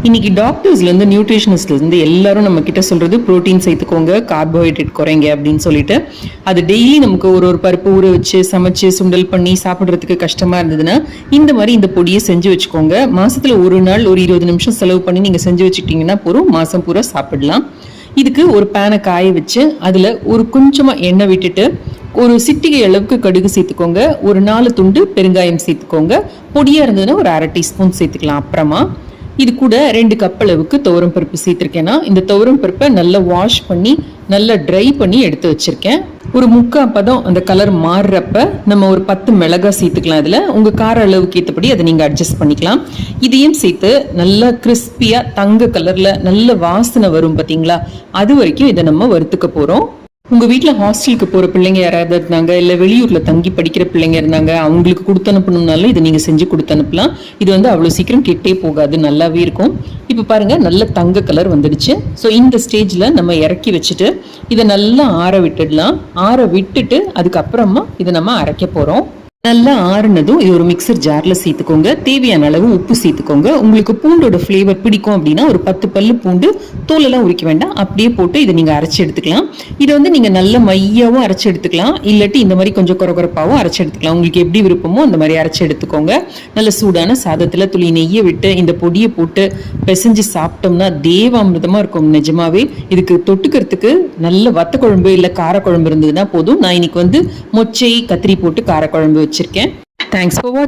இன்னைக்கு டாக்டர்ஸ்லேருந்து நியூட்ரிஷனிஸ்ட்லேருந்து எல்லாரும் நம்ம கிட்ட சொல்றது புரோட்டீன் சேர்த்துக்கோங்க, கார்போஹைட்ரேட் குறைங்க அப்படின்னு சொல்லிட்டு. அது டெய்லி நமக்கு ஒரு பருப்பு ஊற வச்சு சமைச்சு சுண்டல் பண்ணி சாப்பிட்றதுக்கு கஷ்டமா இருந்ததுன்னா இந்த மாதிரி இந்த பொடியை செஞ்சு வச்சுக்கோங்க. மாசத்துல ஒரு நாள் ஒரு 20 நிமிஷம் செலவு பண்ணி நீங்க செஞ்சு வச்சுக்கிட்டீங்கன்னா போதும், மாசம் பூரா சாப்பிடலாம். இதுக்கு ஒரு பேனை காய வச்சு அதுல ஒரு கொஞ்சமா எண்ணெய் விட்டுட்டு ஒரு சிட்டிகை அளவுக்கு கடுகு சேர்த்துக்கோங்க, ஒரு 4 துண்டு பெருங்காயம் சேர்த்துக்கோங்க, பொடியா இருந்ததுன்னா ஒரு அரை டீஸ்பூன் சேர்த்துக்கலாம். அப்புறமா இது கூட 2 கப் அளவுக்கு துவரம் பருப்பு சேர்த்திருக்கேன்னா இந்த துவரம் பருப்பை நல்லா வாஷ் பண்ணி நல்லா ட்ரை பண்ணி எடுத்து வச்சிருக்கேன். ஒரு 3/4 பதம் அந்த கலர் மாறுறப்ப நம்ம ஒரு 10 மிளகாய் சேர்த்துக்கலாம். இதுல உங்க கார அளவுக்கு ஏற்றபடி அதை நீங்க அட்ஜஸ்ட் பண்ணிக்கலாம். இதையும் சேர்த்து நல்லா கிறிஸ்பியா தங்க கலர்ல நல்ல வாசனை வரும் பாத்தீங்களா, அது வரைக்கும் இதை நம்ம வறுத்துக்க போறோம். உங்க வீட்டுல ஹாஸ்டலுக்கு போற பிள்ளைங்க யாராவது இருந்தாங்க, இல்ல வெளியூர்ல தங்கி படிக்கிற பிள்ளைங்க இருந்தாங்க, அவங்களுக்கு கொடுத்து அனுப்பணும்னாலும் இதை நீங்க செஞ்சு கொடுத்து அனுப்பலாம். இது அவ்வளவு சீக்கிரம் கெட்டே போகாது, நல்லாவே இருக்கும். இப்ப பாருங்க நல்ல தங்க கலர் வந்துடுச்சு. ஸோ இந்த ஸ்டேஜ்ல நம்ம இறக்கி வச்சுட்டு இதை நல்லா ஆற விட்டுடலாம். ஆற விட்டுட்டு அதுக்கப்புறமா இதை நம்ம அரைக்க போறோம். நல்லா ஆறுனதும் இது ஒரு மிக்சர் ஜார்ல சேர்த்துக்கோங்க. தேவையான அளவு உப்பு சேர்த்துக்கோங்க. உங்களுக்கு பூண்டோட ஃப்ளேவர் பிடிக்கும் அப்படின்னா ஒரு 10 பல்லு பூண்டு தோலெல்லாம் உரிக்க வேண்டாம், அப்படியே போட்டு இதை நீங்க அரைச்சி எடுத்துக்கலாம். இதை நீங்க நல்ல மையாவும் அரைச்சி எடுத்துக்கலாம், இல்லாட்டி இந்த மாதிரி கொஞ்சம் குறகுறப்பாவும் அரைச்சி எடுத்துக்கலாம். உங்களுக்கு எப்படி விருப்பமோ அந்த மாதிரி அரைச்சி எடுத்துக்கோங்க. நல்ல சூடான சாதத்துல துளி நெய்யை விட்டு இந்த பொடியை போட்டு பிசைஞ்சு சாப்பிட்டோம்னா தேவாமிர்தமா இருக்கும் நிஜமாவே. இதுக்கு தொட்டுக்கிறதுக்கு நல்ல வத்த குழம்பு இல்ல காரக்குழம்பு இருந்ததுன்னா போதும். நான் இன்னைக்கு மொச்சை கத்திரி போட்டு காரக்குழம்பு வச்சிருக்கேன். தேங்க்ஸ் ஃபார் வாட்சிங்.